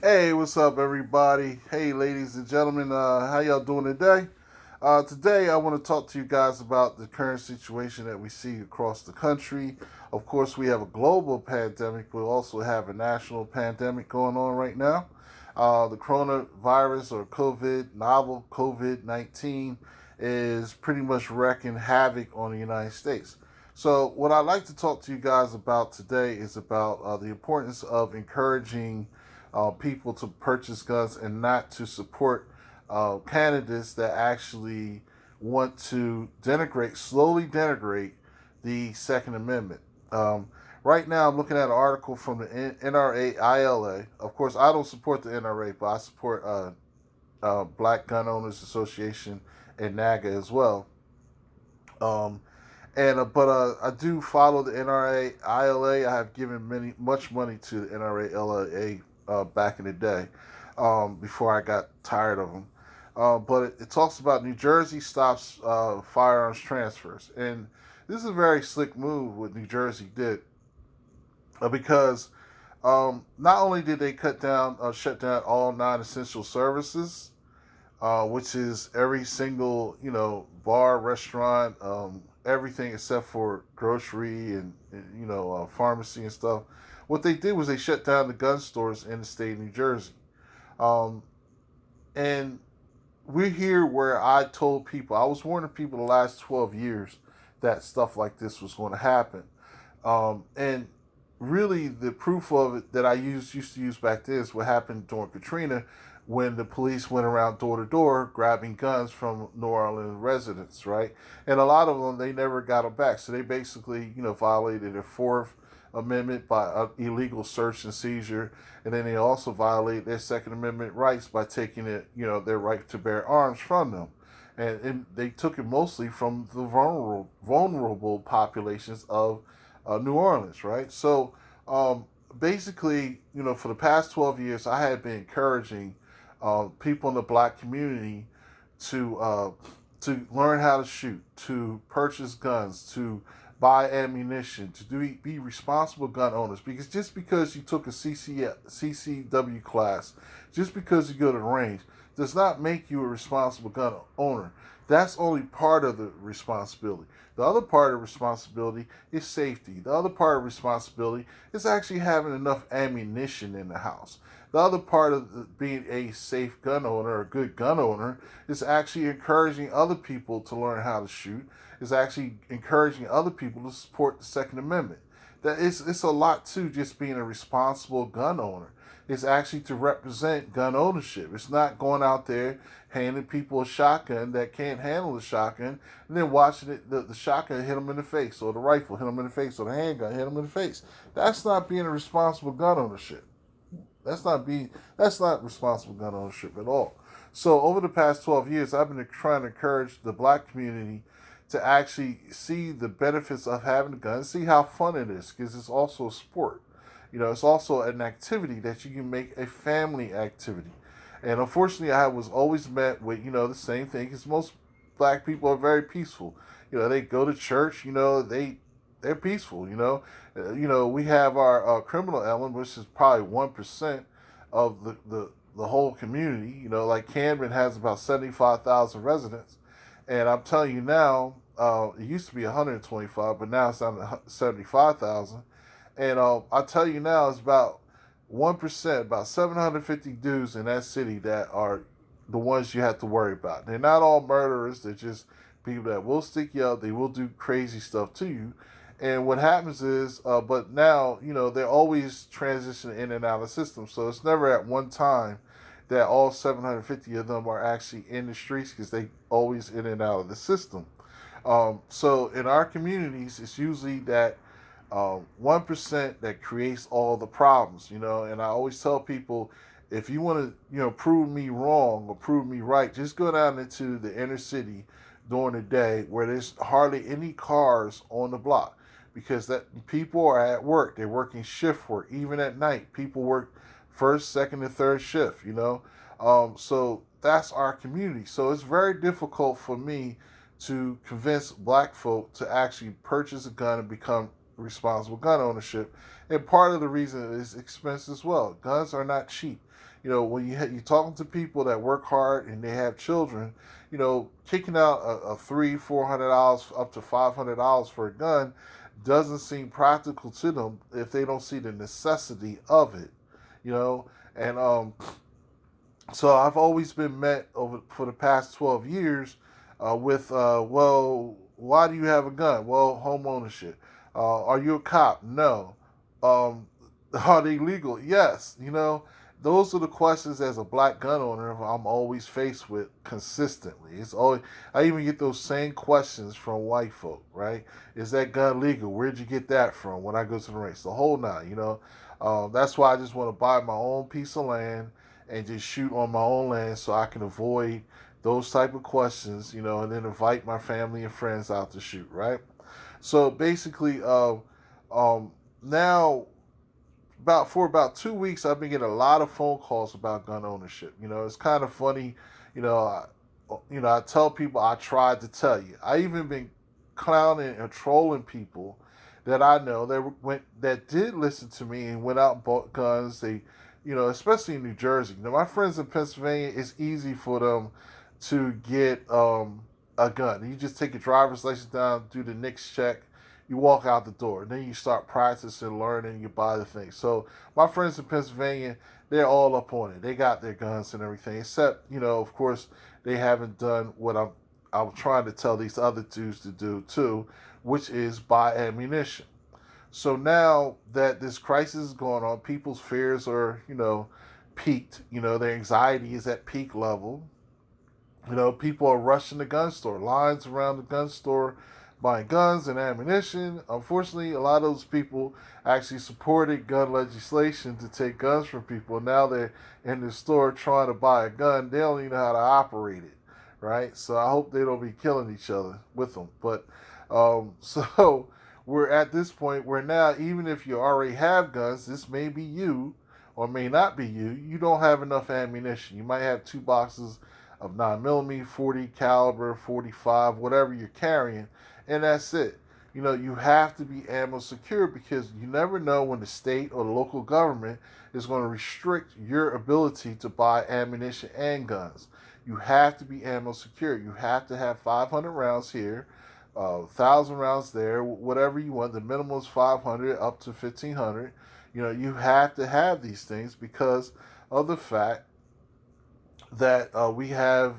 Hey, what's up, everybody? Hey, ladies and gentlemen, how y'all doing today? Today, I want to talk to you guys about the current situation that we see across the country. Of course, we have a global pandemic, but we also have a national pandemic going on right now. The coronavirus or novel COVID 19, is pretty much wreaking havoc on the United States. So, what I'd like to talk to you guys about today is about the importance of encouraging people to purchase guns and not to support candidates that actually want to slowly denigrate the Second Amendment. Um, right now, I'm looking at an article from the NRA ILA. Of course, I don't support the NRA, but I support Black Gun Owners Association and NAGA as well. Um, I do follow the NRA ILA. I have given much money to the NRA LLA back in the day, before I got tired of them. But it talks about New Jersey stops firearms transfers, and this is a very slick move what New Jersey did, because not only did they shut down all non-essential services, which is every single bar, restaurant, everything except for grocery and pharmacy and stuff. What they did was they shut down the gun stores in the state of New Jersey, um, and we're here where I was warning people the last 12 years that stuff like this was going to happen. And really, the proof of it that I used to use back then is what happened during Katrina, when the police went around door to door grabbing guns from New Orleans residents, right? And a lot of them, they never got them back. So they basically, violated their Fourth Amendment by illegal search and seizure, and then they also violated their Second Amendment rights by taking their right to bear arms from them. And they took it mostly from the vulnerable populations of New Orleans, right? So basically, for the past 12 years, I had been encouraging people in the black community to uh, to learn how to shoot, to purchase guns, to buy ammunition, to be responsible gun owners. Because just because you took a CCW class, just because you go to the range, does not make you a responsible gun owner. That's only part of the responsibility. The other part of responsibility is safety. The other part of responsibility is actually having enough ammunition in the house. The other part of being a safe gun owner, a good gun owner, is actually encouraging other people to learn how to shoot, is actually encouraging other people to support the Second Amendment. That it's a lot to just being a responsible gun owner. It's actually to represent gun ownership. It's not going out there handing people a shotgun that can't handle the shotgun, and then watching the shotgun hit them in the face, or the rifle hit them in the face, or the handgun hit them in the face. That's not being a responsible gun ownership. That's not responsible gun ownership at all. So over the past 12 years, I've been trying to encourage the black community to actually see the benefits of having a gun, see how fun it is, because it's also a sport. It's also an activity that you can make a family activity. And unfortunately, I was always met with the same thing, because most black people are very peaceful. They go to church. They're peaceful. We have our criminal element, which is probably 1% of the whole community. Like Camden has about 75,000 residents, and I'm telling you now, it used to be 125, but now it's down to 75,000. And I tell you now, it's about 1%, about 750 dudes in that city that are the ones you have to worry about. They're not all murderers. They're just people that will stick you up. They will do crazy stuff to you. And what happens is, but now, they're always transitioning in and out of the system. So it's never at one time that all 750 of them are actually in the streets, because they always in and out of the system. So in our communities, it's usually that 1% that creates all the problems, And I always tell people, if you want to, prove me wrong or prove me right, just go down into the inner city during the day where there's hardly any cars on the block, because that people are at work. They're working shift work. Even at night, people work first, second, and third shift. So that's our community. So it's very difficult for me to convince black folk to actually purchase a gun and become responsible gun ownership. And part of the reason is expense as well. Guns are not cheap. When you're talking to people that work hard and they have children, kicking out a $300-400 up to $500 for a gun doesn't seem practical to them if they don't see the necessity of it. And so I've always been met over for the past 12 years with, well, why do you have a gun? Well, home ownership. Are you a cop? No. Are they legal? Yes. Those are the questions as a black gun owner I'm always faced with consistently. It's always I even get those same questions from white folk, right? Is that gun legal? Where'd you get that from? When I go to the race, the whole nine. That's why I just want to buy my own piece of land and just shoot on my own land so I can avoid those type of questions, and then invite my family and friends out to shoot, right? So basically, now for about 2 weeks, I've been getting a lot of phone calls about gun ownership. It's kind of funny. I tell people I tried to tell you. I even been clowning and trolling people that I know that did listen to me and went out and bought guns. They, especially in New Jersey. My friends in Pennsylvania, it's easy for them to get a gun. You just take your driver's license down, do the NIC check, you walk out the door. And then you start practicing, learning, you buy the thing. So my friends in Pennsylvania, they're all up on it. They got their guns and everything, except, of course, they haven't done what I'm trying to tell these other dudes to do too, which is buy ammunition. So now that this crisis is going on, people's fears are, peaked. Their anxiety is at peak level. People are rushing the gun store, lines around the gun store buying guns and ammunition. Unfortunately, a lot of those people actually supported gun legislation to take guns from people. Now they're in the store trying to buy a gun. They don't even know how to operate it, right? So I hope they don't be killing each other with them. But so we're at this point where now, even if you already have guns, this may be you or may not be you. You don't have enough ammunition. You might have 2 boxes of 9mm, 40 caliber, 45, whatever you're carrying, and that's it. You have to be ammo secure because you never know when the state or the local government is going to restrict your ability to buy ammunition and guns. You have to be ammo secure. You have to have 500 rounds here, 1,000 rounds there, whatever you want. The minimum is 500 up to 1,500. You have to have these things because of the fact that we have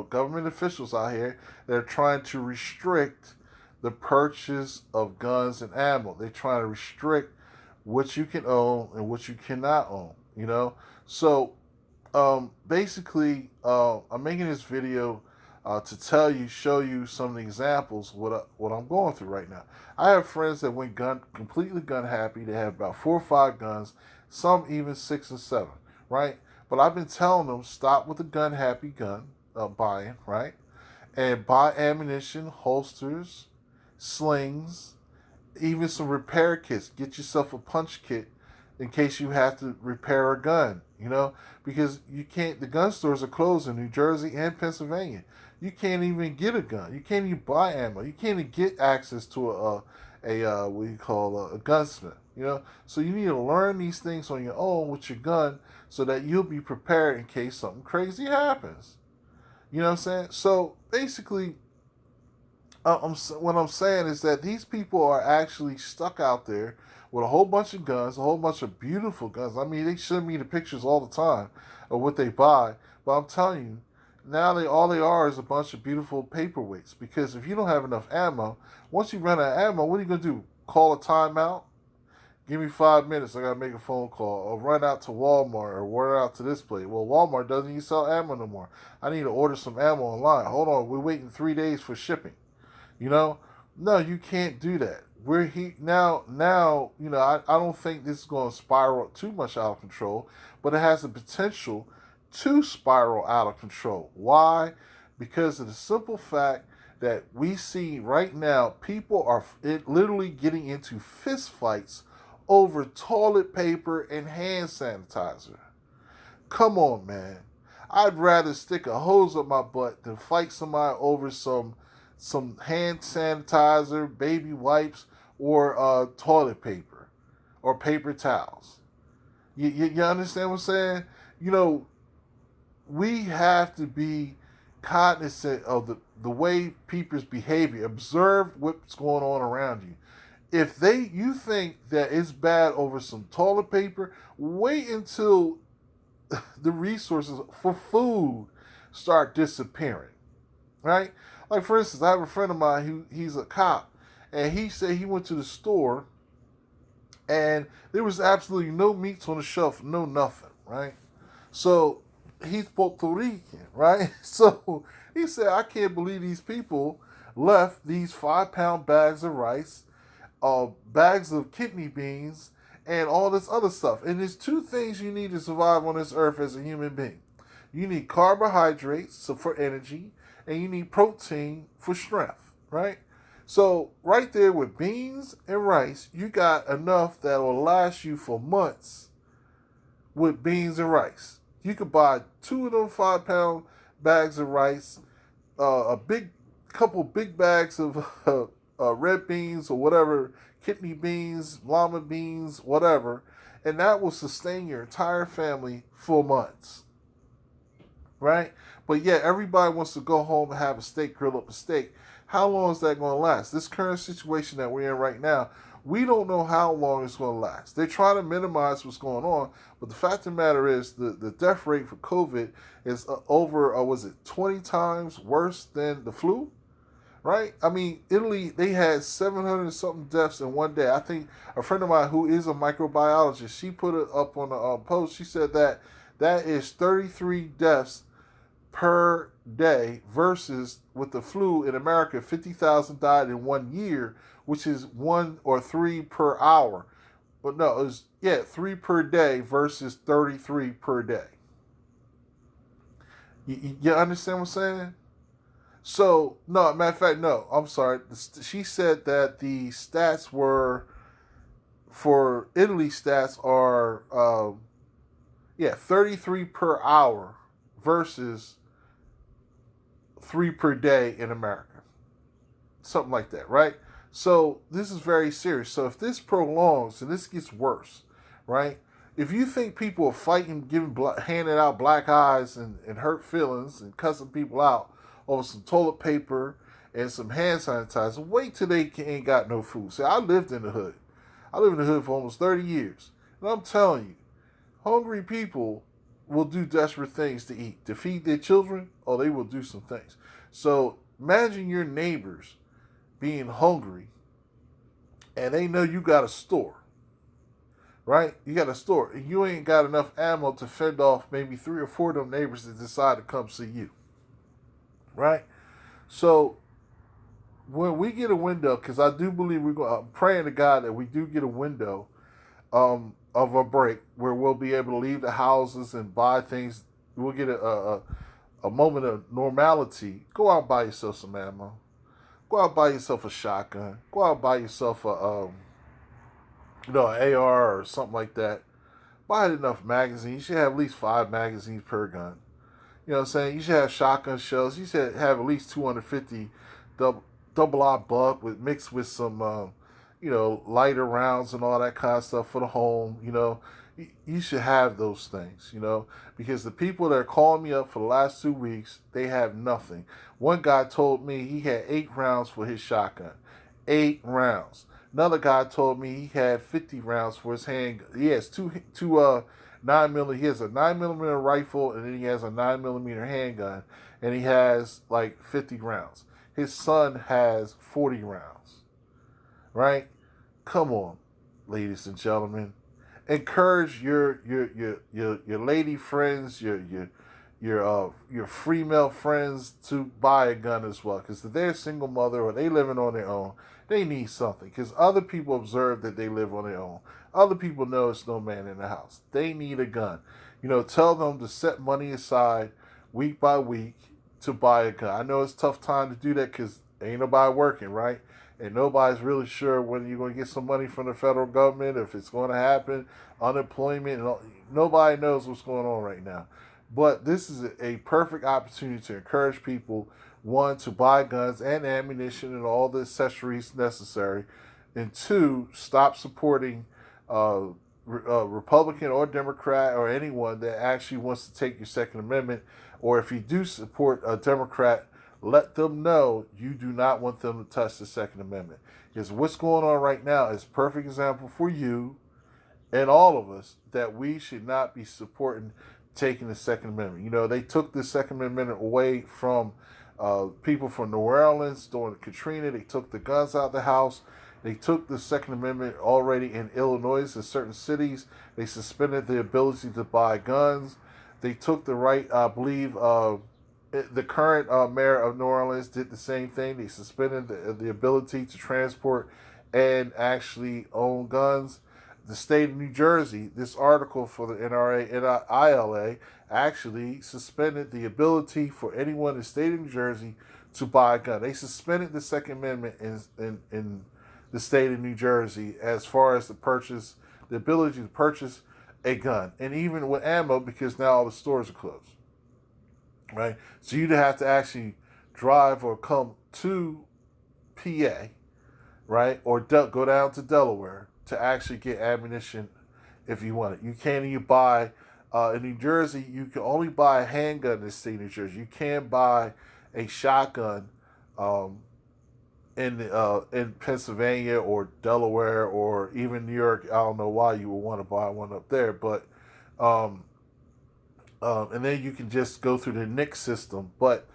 government officials out here that are trying to restrict the purchase of guns and ammo. They're trying to restrict what you can own and what you cannot own. So basically, I'm making this video to show you some of the examples what I'm going through right now. I have friends that went completely gun happy. They have about 4 or 5 guns, some even 6 and 7, right? But I've been telling them, stop with the gun happy gun buying, right? And buy ammunition, holsters, slings, even some repair kits. Get yourself a punch kit in case you have to repair a gun, because you can't, the gun stores are closed in New Jersey and Pennsylvania. You can't even get a gun. You can't even buy ammo. You can't even get access to a what you call a gunsmith, So you need to learn these things on your own with your gun so that you'll be prepared in case something crazy happens. You know what I'm saying? So basically, what I'm saying is that these people are actually stuck out there with a whole bunch of guns, a whole bunch of beautiful guns. I mean, they show me the pictures all the time of what they buy. But I'm telling you, now all they are is a bunch of beautiful paperweights. Because if you don't have enough ammo, once you run out of ammo, what are you going to do? Call a timeout? Give me 5 minutes. I got to make a phone call. Or run out to Walmart or run out to this place. Well, Walmart doesn't even sell ammo no more. I need to order some ammo online. Hold on. We're waiting 3 days for shipping. No, you can't do that. Now, I don't think this is going to spiral too much out of control, but it has the potential to spiral out of control. Why? Because of the simple fact that we see right now, people are literally getting into fist fights over toilet paper and hand sanitizer. Come on, man. I'd rather stick a hose up my butt than fight somebody over some hand sanitizer, baby wipes, or toilet paper or paper towels. You understand what I'm saying? You know, we have to be cognizant of the way people's behavior. Observe what's going on around you. If you think that it's bad over some toilet paper, wait until the resources for food start disappearing. Right? Like for instance, I have a friend of mine he's a cop, and he said he went to the store and there was absolutely no meats on the shelf, no nothing, right? So he's Puerto Rican, right? So he said, I can't believe these people left these 5 pound bags of rice, bags of kidney beans, and all this other stuff. And there's two things you need to survive on this earth as a human being. You need carbohydrates for energy, and you need protein for strength, right? So right there with beans and rice, you got enough that will last you for months with beans and rice. You could buy 2 of them 5 pound bags of rice, a big couple big bags of red beans or whatever, kidney beans, lima beans, whatever, and that will sustain your entire family for months, right? But yeah, everybody wants to go home and have a steak, grill up a steak. How long is that going to last? This current situation that we're in right now, we don't know how long it's going to last. They're trying to minimize what's going on, but the fact of the matter is the death rate for COVID is over, was it 20 times worse than the flu? Right? I mean, Italy, they had 700 and something deaths in one day. I think a friend of mine who is a microbiologist, she put it up on a post. She said that is 33 deaths per day versus with the flu in America, 50,000 died in 1 year, which is 1 or 3 per hour. But no, it was, 3 per day versus 33 per day. You understand what I'm saying? So, no, matter of fact, no, I'm sorry. She said that the stats were, for Italy, stats are, 33 per hour versus 3 per day in America. Something like that, right? So this is very serious. So if this prolongs and this gets worse, right? If you think people are fighting, handing out black eyes and hurt feelings and cussing people out over some toilet paper and some hand sanitizer, wait till they ain't got no food. See, I lived in the hood. I lived in the hood for almost 30 years. And I'm telling you, hungry people will do desperate things to eat, to feed their children, or they will do some things. So imagine your neighbors being hungry and they know you got a store, right? You got a store and you ain't got enough ammo to fend off maybe 3 or 4 of them neighbors that decide to come see you, right? So when we get a window, because I do believe I'm praying to God that we do get a window of a break where we'll be able to leave the houses and buy things. We'll get a moment of normality. Go out and buy yourself some ammo. Go out and buy yourself a shotgun. Go out and buy yourself an AR or something like that. Buy enough magazines. You should have at least 5 magazines per gun. You know what I'm saying? You should have shotgun shells. You should have at least 250 double aught buck mixed with some lighter rounds and all that kind of stuff for the home. You should have those things, because the people that are calling me up for the last 2 weeks, they have nothing. One guy told me he had 8 rounds for his shotgun. 8 rounds. Another guy told me he had 50 rounds for his handgun. He has two 9mm. He has a 9mm rifle, and then he has a 9mm handgun, and he has like 50 rounds. His son has 40 rounds. Right? Come on, ladies and gentlemen. Encourage your lady friends, your female friends to buy a gun as well. Because if they're a single mother or they living on their own, they need something. Because other people observe that they live on their own. Other people know it's no man in the house. They need a gun. Tell them to set money aside week by week to buy a gun. I know it's a tough time to do that because ain't nobody working, right? And nobody's really sure when you're going to get some money from the federal government, if it's going to happen, unemployment, and all, nobody knows what's going on right now. But this is a perfect opportunity to encourage people, one, to buy guns and ammunition and all the accessories necessary, And two, stop supporting Republican or Democrat or anyone that actually wants to take your Second Amendment. Or if you do support a Democrat, let them know you do not want them to touch the Second Amendment. Because what's going on right now is a perfect example for you and all of us that we should not be supporting taking the Second Amendment. You know, they took the Second Amendment away from people from New Orleans during Katrina. They took the guns out of the house. They took the Second Amendment already in Illinois in certain cities. They suspended the ability to buy guns. They took the right, I believe, the current mayor of New Orleans did the same thing. They suspended the ability to transport and actually own guns. The state of New Jersey, this article for the NRA and ILA actually suspended the ability for anyone in the state of New Jersey to buy a gun. They suspended the Second Amendment in the state of New Jersey as far as the ability to purchase a gun, and even with ammo, because now all the stores are closed. Right, so you'd have to actually drive or come to PA, right, or go down to Delaware to actually get ammunition if you want it. You can't even buy in New Jersey. You can only buy a handgun in the state of New Jersey. You can't buy a shotgun in Pennsylvania or Delaware or even New York. I don't know why you would want to buy one up there, but and then you can just go through the NIC system. But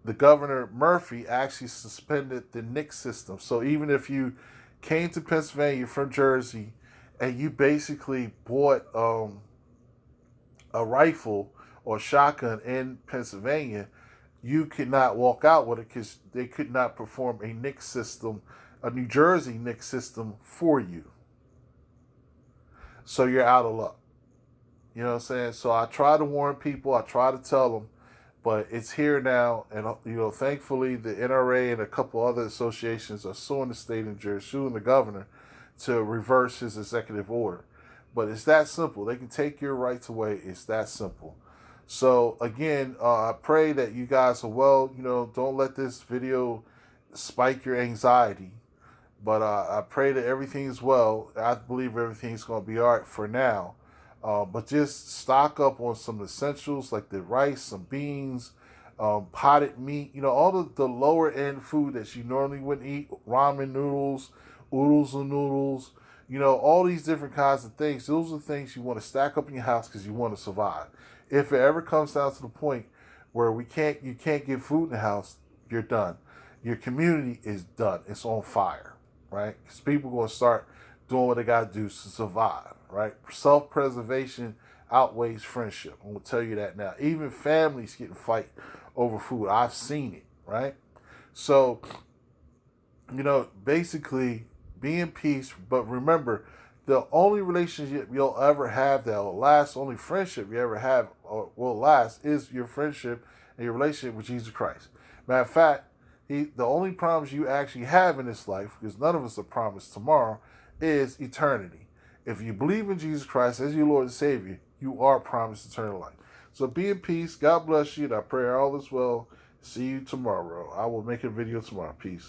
the Governor Murphy actually suspended the NIC system. So even if you came to Pennsylvania from Jersey and you basically bought a rifle or shotgun in Pennsylvania, you could not walk out with it because they could not perform a NIC system, a New Jersey NIC system for you. So you're out of luck. You know what I'm saying? So I try to warn people. I try to tell them, but it's here now. And, you know, thankfully the NRA and a couple other associations are suing the state of New Jersey, suing the governor to reverse his executive order. But it's that simple. They can take your rights away. It's that simple. So again, I pray that you guys are well. You know, don't let this video spike your anxiety. But I pray that everything's well. I believe everything's going to be all right for now. But just stock up on some essentials like the rice, some beans, potted meat, you know, all the lower end food that you normally wouldn't eat, ramen noodles, oodles and noodles, you know, all these different kinds of things. Those are things you want to stack up in your house because you want to survive. If it ever comes down to the point where you can't get food in the house, you're done. Your community is done. It's on fire, right? Because people are going to start doing what they got to do to survive, right? Self-preservation outweighs friendship. I'm going to tell you that now. Even families get in fight over food. I've seen it, right? So, you know, basically be in peace. But remember, the only relationship you'll ever have that will last, only friendship you ever have or will last is your friendship and your relationship with Jesus Christ. Matter of fact, the only promise you actually have in this life, because none of us are promised tomorrow, is eternity. If you believe in Jesus Christ as your Lord and Savior, you are promised eternal life. So be in peace. God bless you. And I pray all is well. See you tomorrow. I will make a video tomorrow. Peace.